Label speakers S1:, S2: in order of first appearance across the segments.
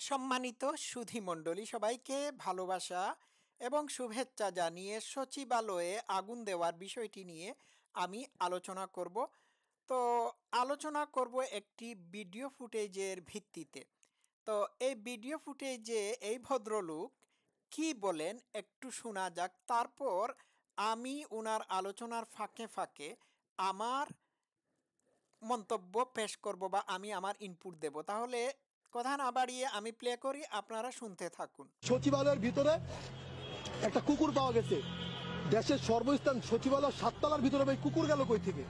S1: সম্মানিত সুধীমণ্ডলী সবাইকে ভালোবাসা এবং শুভেচ্ছা জানিয়ে সচিবালয়ে আগুন দেওয়ার বিষয়টি নিয়ে আমি আলোচনা করব। তো আলোচনা করব একটি ভিডিও ফুটেজের ভিত্তিতে। তো এই ভিডিও ফুটেজে এই ভদ্রলোক কি বলেন একটু শোনা যাক, তারপর আমি ওনার আলোচনার ফাঁকে ফাঁকে আমার মন্তব্য পেশ করব বা আমি আমার ইনপুট দেব। তাহলে কথা না বাড়িয়ে আমি প্লে করি, আপনারা শুনতে থাকুন।
S2: সচিবালয়ের ভিতরে একটা কুকুর পাওয়া গেছে। দেশের সর্বস্থান সচিবালয় 7 তলার ভিতরে ভাই কুকুর গেল কই থেকে?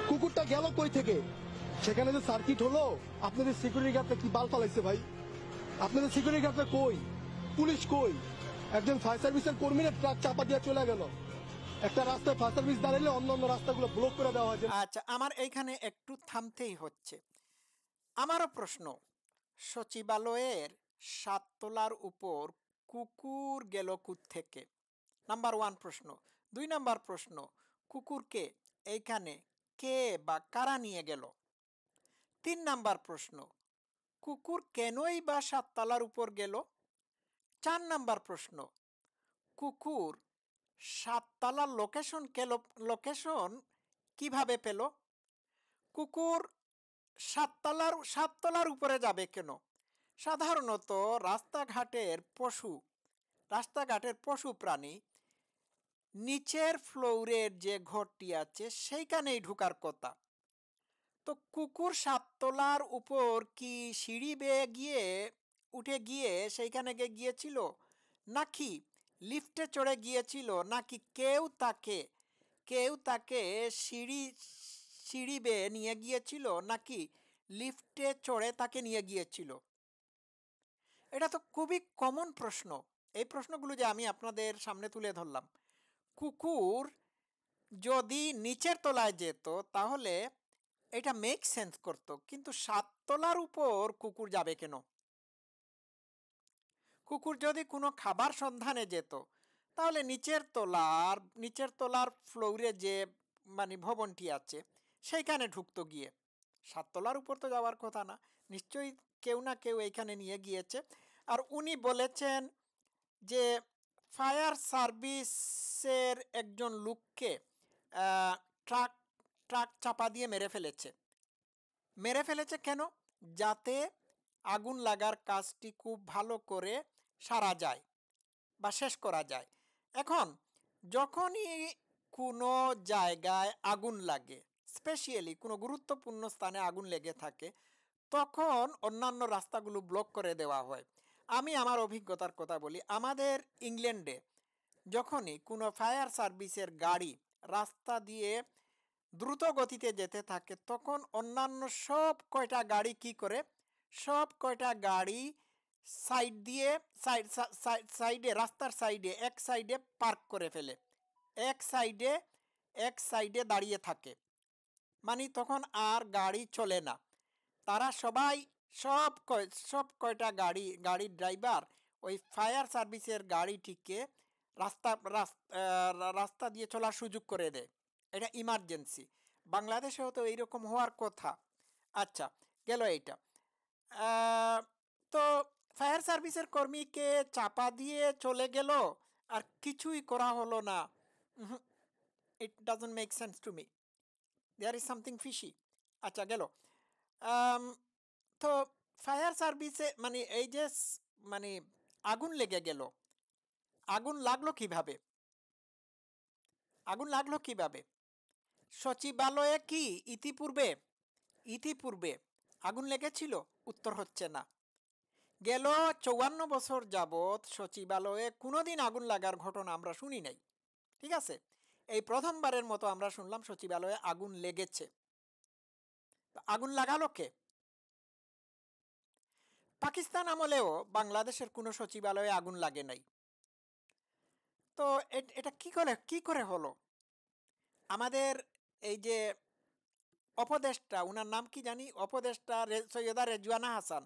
S2: কুকুরটা গেল কই থেকে? সেখানে যে সার্কিট হলো, আপনাদের সিকিউরিটি গার্ডটা কি বাল ফালাইছে ভাই? আপনাদের সিকিউরিটি গার্ডটা কই? পুলিশ কই? একজন ফায়ার সার্ভিসের কর্মীরা ট্রাক চাপা দিয়ে চলে গেল। একটা রাস্তায় ফায়ার সার্ভিস দাঁড়াইলে অন্য রাস্তাগুলো ব্লক করে দেওয়া হয়েছে।
S1: আচ্ছা, আমার এইখানে একটু থামতেই হচ্ছে। আমারও প্রশ্ন, সচিবালয়ের 7 তলার উপর কুকুর গেল থেকে? নাম্বার 1 প্রশ্ন। 2 নাম্বার প্রশ্ন, কুকুরকে এইখানে কে বা কারা নিয়ে গেল? 3 নাম্বার প্রশ্ন, কুকুর কেনই বা 7 তলার উপর গেল? 4 নাম্বার প্রশ্ন, কুকুর 7 তলার লোকেশন কিভাবে পেল? কুকুর 7 তলার উপরে যাবে কেন? সাধারণত রাস্তাঘাটের পশু প্রাণী নিচের ফ্লোরের যে ঘরটি আছে সেইখানেই ঢুকার কথা। তো কুকুর 7 তলার উপর কি সিঁড়ি বেয়ে উঠে গিয়ে সেইখানে গিয়েছিল, নাকি লিফটে চড়ে গিয়েছিল, নাকি কেউ তাকে সিঁড়ি বেয়ে নিয়ে গিয়েছিল, নাকি লিফটে চড়ে তাকে নিয়ে গিয়েছিল? এটা তো খুবই কমন প্রশ্ন। এই প্রশ্নগুলো যে আমি আপনাদের সামনে তুলে ধরলাম, কুকুর যদি নিচের তলায় যেত তাহলে এটা মেক সেন্স করত, কিন্তু 7 তলার উপর কুকুর যাবে কেন? কুকুর যদি কোনো খাবার সন্ধানে যেত তাহলে নিচের তলার ফ্লোরে যে ভবনটি আছে সেইখানে ঢুকতো গিয়ে। 7 তলার উপর তো যাওয়ার কথা না। নিশ্চয়ই কেউ না কেউ এইখানে নিয়ে গিয়েছে। আর উনি বলেছেন যে ফায়ার সার্ভিসের একজন লোককে ট্রাক চাপা দিয়ে মেরে ফেলেছে কেন? যাতে আগুন লাগার কাজটি খুব ভালো করে সারা যায় বা শেষ করা যায়। এখন যখনই কোনো জায়গায় আগুন লাগে, স্পেশালি কোনো গুরুত্বপূর্ণ স্থানে আগুন লেগে থাকে, তখন অন্যান্য রাস্তাগুলো ব্লক করে দেওয়া হয়। আমি আমার অভিজ্ঞতার কথা বলি। আমাদের ইংল্যান্ডে যখনই কোনো ফায়ার সার্ভিসের গাড়ি রাস্তা দিয়ে দ্রুত গতিতে যেতে থাকে, তখন অন্যান্য সব কয়টা গাড়ি সাইডে রাস্তার এক সাইডে পার্ক করে ফেলে, এক সাইডে দাঁড়িয়ে থাকে। তখন আর গাড়ি চলে না। তারা সবাই সব কয়টা গাড়ির ড্রাইভার ওই ফায়ার সার্ভিসের গাড়িটিকে রাস্তা দিয়ে চলার সুযোগ করে দেয়। এটা ইমার্জেন্সি। বাংলাদেশেও তো এইরকম হওয়ার কথা। আচ্ছা, গেল এইটা। তো ফায়ার সার্ভিসের কর্মীকে চাপা দিয়ে চলে গেল আর কিছুই করা হলো না। It doesn't make sense to me. There is something fishy. আচ্ছা, গেল। তো ফায়ার সার্ভিসে এই যে আগুন লেগে গেল, আগুন লাগলো কিভাবে? সচিবালয়ে কি ইতিপূর্বে আগুন লেগেছিল? উত্তর হচ্ছে না। গেল 54 বছর যাবৎ সচিবালয়ে কোনোদিন আগুন লাগার ঘটনা আমরা শুনি নাই। ঠিক আছে, এই প্রথমবারের মতো আমরা শুনলাম সচিবালয়ে আগুন লেগেছে। আগুন লাগালো কে? পাকিস্তান আমলেও বাংলাদেশের কোনো সচিবালয়ে আগুন লাগে নাই। তো এটা কি করে হলো? আমাদের এই যে উপদেষ্টা, উনার নাম কি জানি, উপদেষ্টা সৈয়দা রেজওয়ানা হাসান,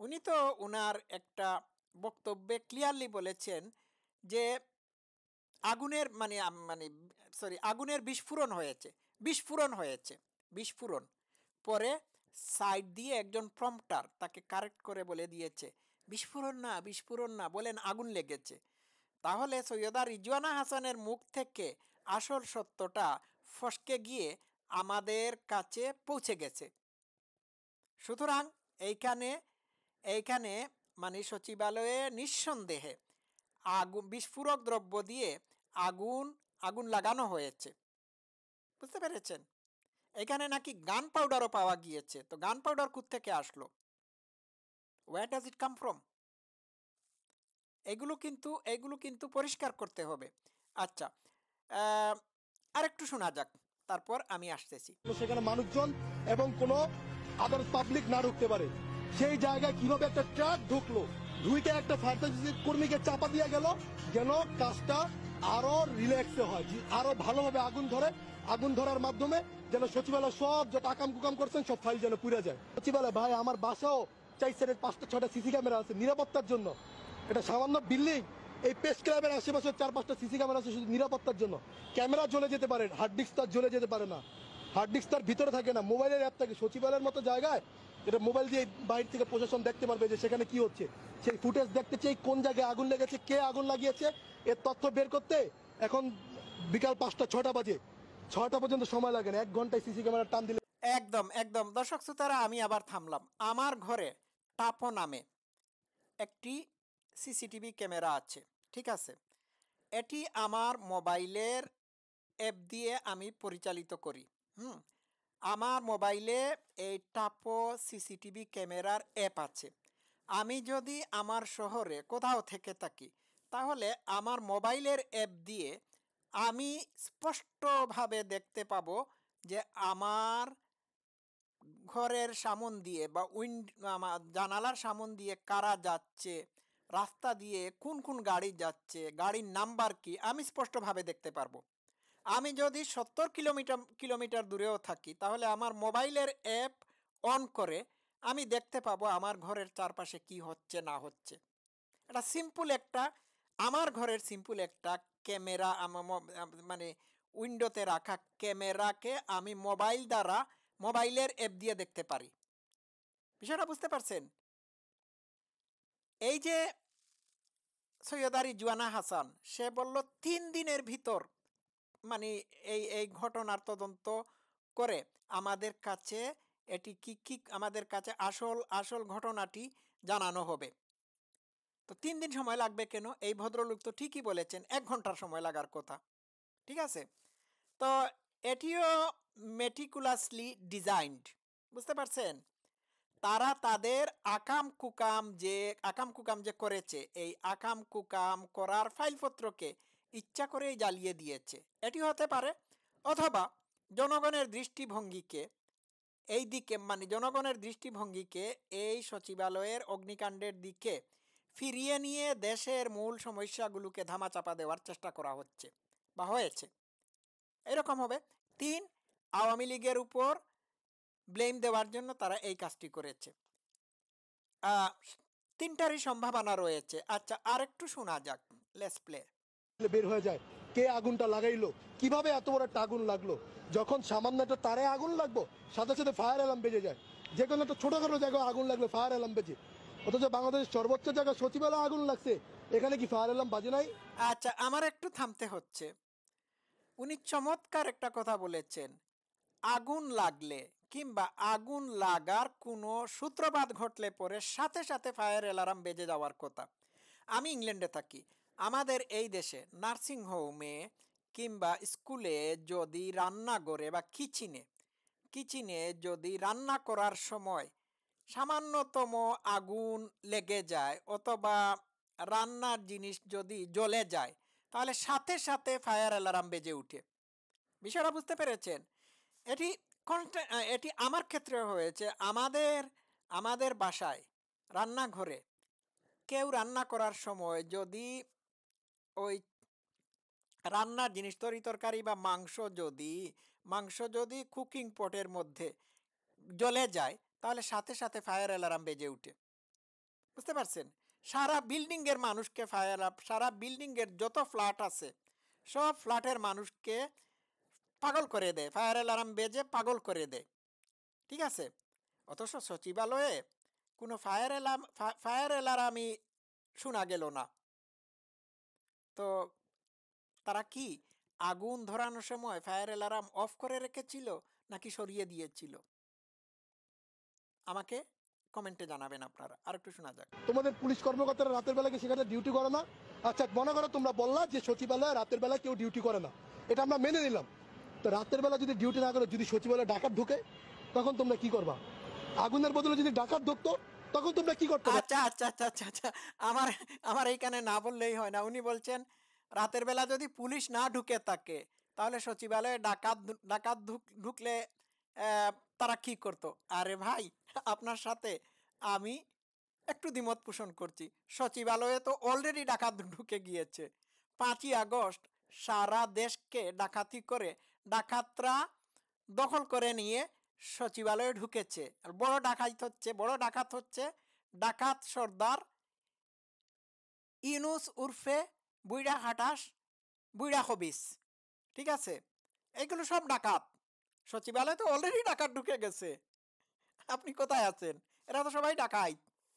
S1: উনি তো উনার একটা বক্তব্যে ক্লিয়ারলি বলেছেন যে আগুনের আগুনের বিস্ফোরণ হয়েছে। পরে সাইড দিয়ে একজন প্রম্পটার তাকে কারেক্ট করে বলে দিয়েছে বিস্ফোরণ না, বিস্ফোরণ না, বলেন আগুন লেগেছে। তাহলে সৈয়দা রিজওয়ানা হাসানের মুখ থেকে আসল সত্যটা ফসকে গিয়ে আমাদের কাছে পৌঁছে গেছে। সুতরাং এইখানে এইখানে মানে সচিবালয়ে নিঃসন্দেহে আগুন, বিস্ফোরক দ্রব্য দিয়ে আগুন আগুন লাগানো হয়েছে। বুঝতে পেরেছেন? এখানে নাকি গান পাউডারও পাওয়া গিয়েছে। তো গান পাউডার কোত্থেকে আসলো? Where does it come from? এগুলো কিন্তু পরিষ্কার করতে হবে। আচ্ছা, আরেকটু শোনা যাক, তারপর আমি আসতেছি।
S2: সেখানে মানুষজন এবং কোনো আদার্স পাবলিক না ঢুকতে পারে সেই জায়গায় কিভাবে একটা ট্রাক ঢুকলো, ঢুইকে একটা ফায়ার সার্ভিস কর্মীকে চাপা দিয়ে গেল যেন কাজটা আরো রিল্যাক্সে হয়, আরো ভালোভাবে আগুন ধরে, আগুন ধরার মাধ্যমে যেন সচিবালয় সব যত আকাম কুকাম করছেন সব ফাইল যেন পুড়ে যায়। সচিবালয় ভাই, আমার বাসাও 4 5টা 6টা সিসি ক্যামেরা আছে নিরাপত্তার জন্য। এটা সামান্য বিল্ডিং, এই প্রেস ক্লাবের আশেপাশে 4 5টা সিসি ক্যামেরা আছে শুধু নিরাপত্তার জন্য। ক্যামেরা জ্বলে যেতে পারে, হার্ড ডিস্ক তার জ্বলে যেতে পারে না, হার্ড ডিস্ক তার ভিতরে থাকে না, মোবাইলের অ্যাপ থাকে। সচিবালয়ের মতো জায়গায় এটা মোবাইল দিয়ে বাইরে থেকে প্রশাসন দেখতে পারবে যে সেখানে কি হচ্ছে, সেই ফুটেজ দেখতে চাই, কোন জায়গায় আগুন লেগেছে, কে আগুন লাগিয়েছে, এর তথ্য বের করতে এখন বিকাল 5টা 6টা বাজে, 6টা পর্যন্ত সময় লাগে না, 1 ঘন্টায় সিসি ক্যামেরা টান দিলে।
S1: একদম একদম দর্শক শ্রোতারা, আমি আবার থামলাম। আমার ঘরে টাপো নামে একটি সিসিটিভি ক্যামেরা আছে, ঠিক আছে? এটি আমার মোবাইলের অ্যাপ দিয়ে আমি পরিচালিত করি। হুম, আমার মোবাইলে এই টাপো সিসিটিভি ক্যামেরার অ্যাপ আছে। আমি যদি আমার শহরে কোথাও থেকে থাকি, তাহলে আমার মোবাইলের অ্যাপ দিয়ে আমি স্পষ্টভাবে দেখতে পাবো যে আমার ঘরের সামন দিয়ে বা আমার জানালার সামন দিয়ে কারা যাচ্ছে, রাস্তা দিয়ে কোন কোন গাড়ি যাচ্ছে, গাড়ির নাম্বার কি, আমি স্পষ্টভাবে দেখতে পারবো। আমি যদি 70 কিলোমিটার দূরেও থাকি, তাহলে আমার মোবাইলের অ্যাপ অন করে আমি দেখতে পাবো আমার ঘরের চারপাশে কি হচ্ছে না হচ্ছে। এটা সিম্পল একটা, আমার ঘরের সিম্পল একটা ক্যামেরা, মানে উইন্ডোতে রাখা ক্যামেরাকে আমি মোবাইল দ্বারা, মোবাইলের অ্যাপ দিয়ে দেখতে পারি। বিষয়টা বুঝতে পারছেন? এই যে সৈয়দা রিজওয়ানা হাসান, সে বলল 3 দিনের ভিতর মানে এই এই ঘটনার তদন্ত করে আমাদের কাছে এটি কি কি আমাদের কাছে আসল আসল ঘটনাটি জানানো হবে। তো 3 দিন সময় লাগবে কেন? এই ভদ্রলোক তো ঠিকই বলেছেন 1 ঘন্টার সময় লাগার কথা, ঠিক আছে? তো এটিও মেটিকুলাসলি ডিজাইনড, বুঝতে পারছেন? তারা তাদের আকাম কুকাম যে করেছে, এই আকাম কুকাম করার ফাইলপত্রকে ইচ্ছা করেই জ্বালিয়ে দিয়েছে। এটি হতে পারে, অথবা জনগণের দৃষ্টিভঙ্গিকে এই দিকে, মানে জনগণের দৃষ্টিভঙ্গিকে এই সচিবালয়ের অগ্নিকাণ্ডের দিকে ফিরিয়ে নিয়ে দেশের মূল সমস্যাগুলোকে ধামাচাপা দেওয়ার চেষ্টা করা হচ্ছে বা হয়েছে, এরকম হবে। 3, আওয়ামী লীগের উপর ব্লেম দেওয়ার জন্য তারা এই কাজটি করেছে। 3টারই সম্ভাবনা রয়েছে। আচ্ছা, আরেকটু শোনা যাক, লেটস প্লে।
S2: বের হয়ে যায় কে আগুনটা লাগাইলো, কিভাবে এত বড় একটা আগুন লাগলো, যখন সামান্য একটা তারে আগুন লাগবো সাথে সাথে ফায়ার অ্যালার্ম বেজে যায়। যে কোনো একটা ছোটখাটো জায়গায় আগুন লাগলে ফায়ার অ্যালার্ম বেজে, অথচ বাংলাদেশের সর্বোচ্চ জায়গায় সচিবালয়ে আগুন লাগছে, এখানে কি ফায়ার অ্যালার্ম বাজে নাই?
S1: আচ্ছা, আমার একটু থামতে হচ্ছে। উনি চমৎকার একটা কথা বলেছেন, আগুন লাগলে কিংবা আগুন লাগার কোনো সূত্রপাত ঘটলে পরে সাথে সাথে ফায়ার অ্যালার্ম বেজে যাওয়ার কথা। আমি ইংল্যান্ডে থাকি। আমাদের এই দেশে নার্সিং হোমে কিংবা স্কুলে যদি রান্নাঘরে বা কিচেনে কিচেনে যদি রান্না করার সময় সামান্যতম আগুন লেগে যায়, অথবা রান্নার জিনিস যদি জ্বলে যায়, তাহলে সাথে সাথে ফায়ার অ্যালার্ম বেজে উঠে। বিষয়টা বুঝতে পেরেছেন? এটি এটি আমার ক্ষেত্রে হয়েছে। আমাদের আমাদের বাসায় রান্নাঘরে কেউ রান্না করার সময় যদি ওই রান্নার জিনিস, তরি তরকারি বা মাংস যদি কুকিং পটের মধ্যে জ্বলে যায়, তাহলে সাথে সাথে ফায়ার অ্যালার্ম বেজে উঠে। বুঝতে পারছেন? সারা বিল্ডিং এর মানুষকে সারা বিল্ডিং এর যত ফ্ল্যাট আছে সব ফ্ল্যাটের মানুষকে পাগল করে দেয়, ফায়ার অ্যালার্ম বেজে পাগল করে দেয়, ঠিক আছে? অথচ সচিবালয়ে কোনো ফায়ার অ্যালার্মই শোনা গেল না। তো তারা কি আগুন ধরানোর সময় ফায়ার অ্যালার্ম অফ করে রেখেছিল নাকি সরিয়ে দিয়েছিল? আমাকে কমেন্টে জানাবেন আপনারা। আর একটু শোনা যাক।
S2: তোমাদের পুলিশ কর্মকর্তারা রাতের বেলা কি সেখানে ডিউটি করে না? আচ্ছা, মনে করো তোমরা বললা যে সচিবালয়ে রাতের বেলা কেউ ডিউটি করে না, এটা আমরা মেনে নিলাম। তো রাতের বেলা যদি ডিউটি না করে, যদি সচিবালয়ে ডাকাত ঢুকে, তখন তোমরা কি করবা? আগুনের বদলে যদি ডাকাত ঢুকতো, তখন তোমরা কি করতে?
S1: আচ্ছা আচ্ছা আচ্ছা আচ্ছা আচ্ছা আমার আমার এইখানে না বললেই হয় না। উনি বলছেন রাতের বেলা যদি পুলিশ না ঢুকে থাকে তাহলে সচিবালয়ে ডাকাত ঢুকলে তারা কি করতো? আরে ভাই, আপনার সাথে আমি একটু দ্বিমত পোষণ করছি। সচিবালয়ে তো অলরেডি ডাকাত ঢুকে গিয়েছে। 5ই আগস্ট সারা দেশকে ডাকাতি করে ডাকাতরা দখল করে নিয়ে সচিবালয়ে ঢুকেছে। আর বড় ডাকাত হচ্ছে ডাকাত সর্দার ইউনুস উর্ফে বুইড়া খাটাস, বুইড়া খবিস। ঠিক আছে, এইগুলো সব ডাকাত। সচিবালয়ে তো অলরেডি ডাকাত ঢুকে গেছে। আপনি কোথায় আছেন? এরা তো সবাই ডাকাত।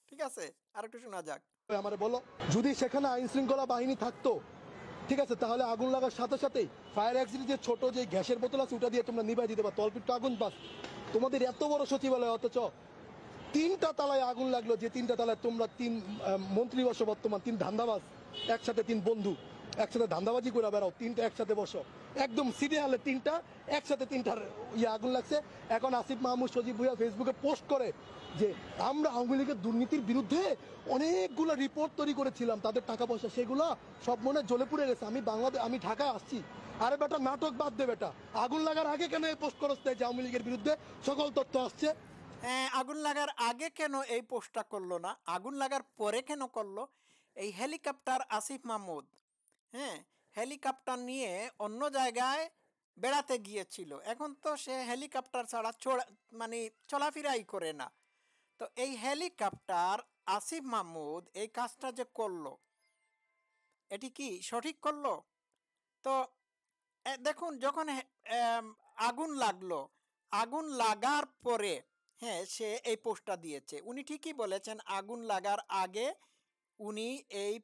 S1: ঠিক আছে, আর একটু শোনা যাক।
S2: আমারে বলো, যদি সেখানে আইন শৃঙ্খলা বাহিনী থাকতো, ঠিক আছে, তাহলে আগুন লাগার সাথে সাথেই ফায়ার এক্সিট যে ছোট যে গ্যাসের বোতল আছে ওটা দিয়ে তোমরা নিভাই দিতে পারো, তল্পিট আগুন বাস। তোমাদের এত বড় সচিবালয়, অথচ 3টা তালায় আগুন লাগলো, যে 3টা তালায় তোমরা 3 মন্ত্রী বসো, বর্তমান 3 ধান্দাবাজ একসাথে, 3 বন্ধু একসাথে ধান্দাবাজি করে বেড়াও, 3টা একসাথে বসো, একদম সিরিয়ালে 3টা একসাথে, 3টার আগুন লাগছে। এখন আসিফ মাহমুদ, সজীব ভুইয়া ফেসবুকে পোস্ট করে যে আমরা আওয়ামী লীগের দুর্নীতির বিরুদ্ধে অনেকগুলো রিপোর্ট তৈরি করেছিলাম, তাদের টাকা পয়সা সেগুলো সব মনে জ্বলে পুড়ে গেছে, আমি ঢাকায় আসছি। আরে বেটা, নাটক বাদ দে বেটা, আগুন লাগার আগে কেন এই পোস্ট করছ যে আওয়ামী লীগের বিরুদ্ধে সকল তথ্য আসছে?
S1: আগুন লাগার আগে কেন এই পোস্টটা করলো না? আগুন লাগার পরে কেন করলো? এই হেলিকপ্টার আসিফ মাহমুদ, হ্যাঁ, হেলিকপ্টার নিয়ে অন্য জায়গায় বেড়াতে গিয়েছিল। এখন তো সে হেলিকপ্টার ছাড়া মানে চলাফেরাই করে না। তো এই হেলিকপ্টার আসিফ মাহমুদ এই কাজটা যে করলো, এটি কি সঠিক করলো? তো দেখুন, যখন আগুন লাগলো, আগুন লাগার পরে হ্যাঁ সে এই পোস্টটা দিয়েছে। উনি ঠিকই বলেছেন, আগুন লাগার আগে উনি এই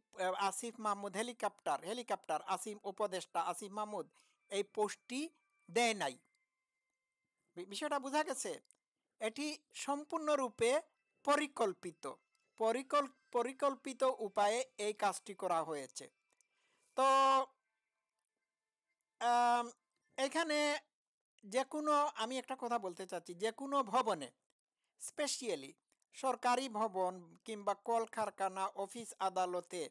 S1: আসিফ মাহমুদ হেলিকপ্টার আসিফ উপদেষ্টা আসিফ মাহমুদ এই পোস্টটি দেয় নাই। বিষয়টা বোঝা গেছে? এটি সম্পূর্ণরূপে পরিকল্পিত পরিকল্পিত উপায়ে এই কাজটি করা হয়েছে। তো এখানে যে কোনো, আমি একটা কথা বলতে চাচ্ছি, যে কোনো ভবনে, স্পেশালি সরকারি ভবন কিংবা কলকারখানা, অফিস আদালতে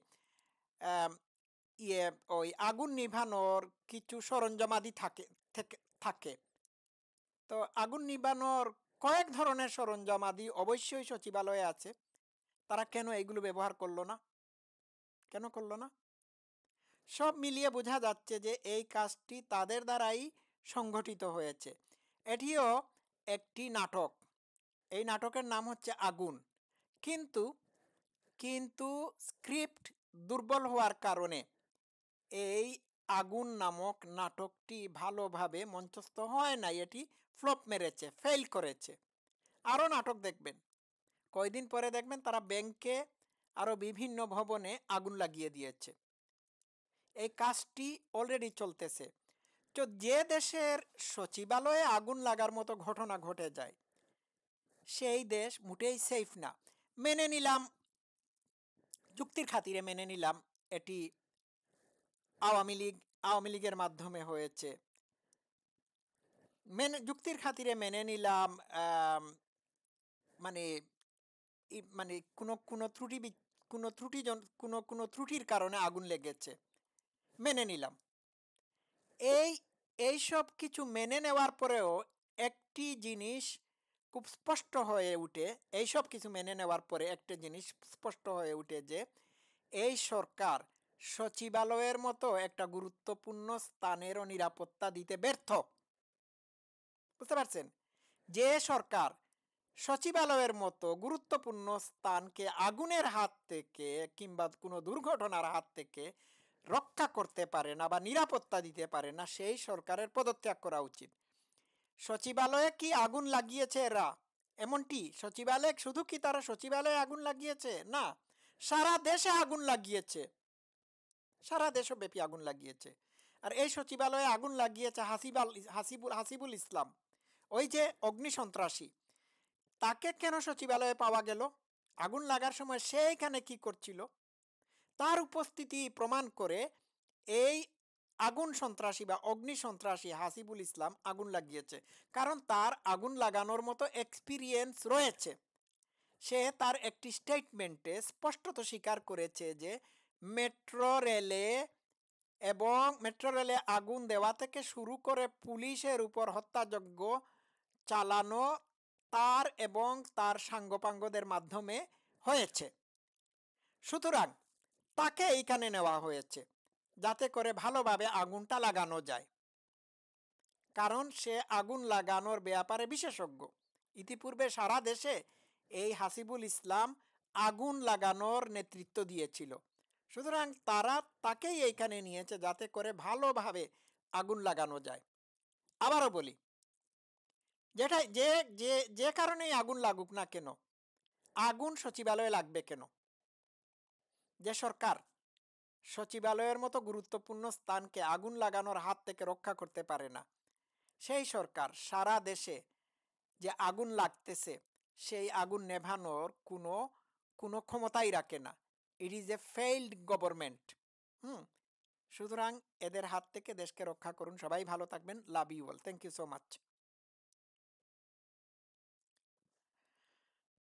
S1: ওই আগুন নিভানোর কিছু সরঞ্জামাদি থাকে। তো আগুন নিভানোর কয়েক ধরনের সরঞ্জামাদি অবশ্যই সচিবালয়ে আছে। তারা কেন এগুলো ব্যবহার করলো না? কেন করলো না? সব মিলিয়ে বোঝা যাচ্ছে যে এই কাজটি তাদের দ্বারাই সংগঠিত হয়েছে। এটিও একটি নাটক। এই নাটকের নাম হচ্ছে আগুন। কিন্তু কিন্তু স্ক্রিপ্ট দুর্বল হওয়ার কারণে এই আগুন নামক নাটকটি ভালোভাবে মঞ্চস্থ হয় নাই। এটি ফ্লপ মেরেছে, ফেল করেছে। আরও নাটক দেখবেন, কয়দিন পরে দেখবেন তারা ব্যাংকে আরও বিভিন্ন ভবনে আগুন লাগিয়ে দিয়েছে। এই কাজটি অলরেডি চলতেছে। তো যে দেশের সচিবালয়ে আগুন লাগার মতো ঘটনা ঘটে যায়, সেই দেশ মোটেই সেফ না। মেনে নিলাম, যুক্তির খাতিরে মেনে নিলাম এটি আওয়ামী লীগের মাধ্যমে হয়েছে। যুক্তির খাতিরে মেনে নিলাম মানে মানে কোনো ত্রুটির কারণে আগুন লেগেছে, মেনে নিলাম। এইসব কিছু মেনে নেওয়ার পরেও একটি জিনিস খুব স্পষ্ট হয়ে উঠে, এইসব কিছু মেনে নেওয়ার পরে একটা জিনিস স্পষ্ট হয়ে উঠে যে এই সরকার সচিবালয়ের মতো একটা গুরুত্বপূর্ণ স্থানেরও নিরাপত্তা দিতে ব্যর্থ। বুঝতে পারছেন? যে সরকার সচিবালয়ের মতো গুরুত্বপূর্ণ স্থানকে আগুনের হাত থেকে কিংবা কোনো দুর্ঘটনার হাত থেকে রক্ষা করতে পারে না বা নিরাপত্তা দিতে পারে না, সেই সরকারের পদত্যাগ করা উচিত। সচিবালয়ে কি আগুন লাগিয়েছে এরা? এমনটি সচিবালয়, শুধু কি তারা সচিবালয়ে আগুন লাগিয়েছে? না, সারা দেশে আগুন লাগিয়েছে, সারা দেশব্যাপী আগুন লাগিয়েছে। আর এই সচিবালয়ে আগুন লাগিয়েছে হাসিবুল ইসলাম, ওই যে অগ্নিসন্ত্রাসী। তাকে কেন সচিবালয়ে পাওয়া গেল? আগুন লাগার সময় সে এখানে কি করছিল? তার উপস্থিতি প্রমাণ করে এই আগুন সন্ত্রাসী বা অগ্নি সন্ত্রাসী হাসিবুল ইসলাম আগুন লাগিয়েছে, কারণ তার আগুন লাগানোর মতো এক্সপিরিয়েন্স রয়েছে। সে তার একটি স্টেটমেন্টে স্পষ্টত স্বীকার করেছে যে মেট্রো রেলে আগুন দেওয়া থেকে শুরু করে পুলিশের উপর হত্যাযজ্ঞ চালানো তার এবং তার সাঙ্গপাঙ্গদের মাধ্যমে হয়েছে। সুতরাং তাকে এইখানে নেওয়া হয়েছে যাতে করে ভালোভাবে আগুনটা লাগানো যায়, কারণ সে আগুন লাগানোর ব্যাপারে বিশেষজ্ঞ। ইতিপূর্বে সারা দেশে এই হাসিবুল ইসলাম আগুন লাগানোর নেতৃত্ব দিয়েছিল। সুতরাং তারা তাকেই এইখানে নিয়েছে যাতে করে ভালোভাবে আগুন লাগানো যায়। আবারও বলি, যেটা যে যে যে কারণেই আগুন লাগুক না কেন, আগুন সচিবালয়ে লাগবে কেন? যে সরকার সচিবালয়ের মতো গুরুত্বপূর্ণ স্থানকে আগুন লাগানোর হাত থেকে রক্ষা করতে পারে না, সেই সরকার সারা দেশে যে আগুন লাগতেছে সেই আগুন নেভানোর কোনো ক্ষমতাই রাখে না। It is a failed government. সুতরাং এদের হাত থেকে দেশকে রক্ষা করুন। সবাই ভালো থাকবেন। Love you all. Thank you so much.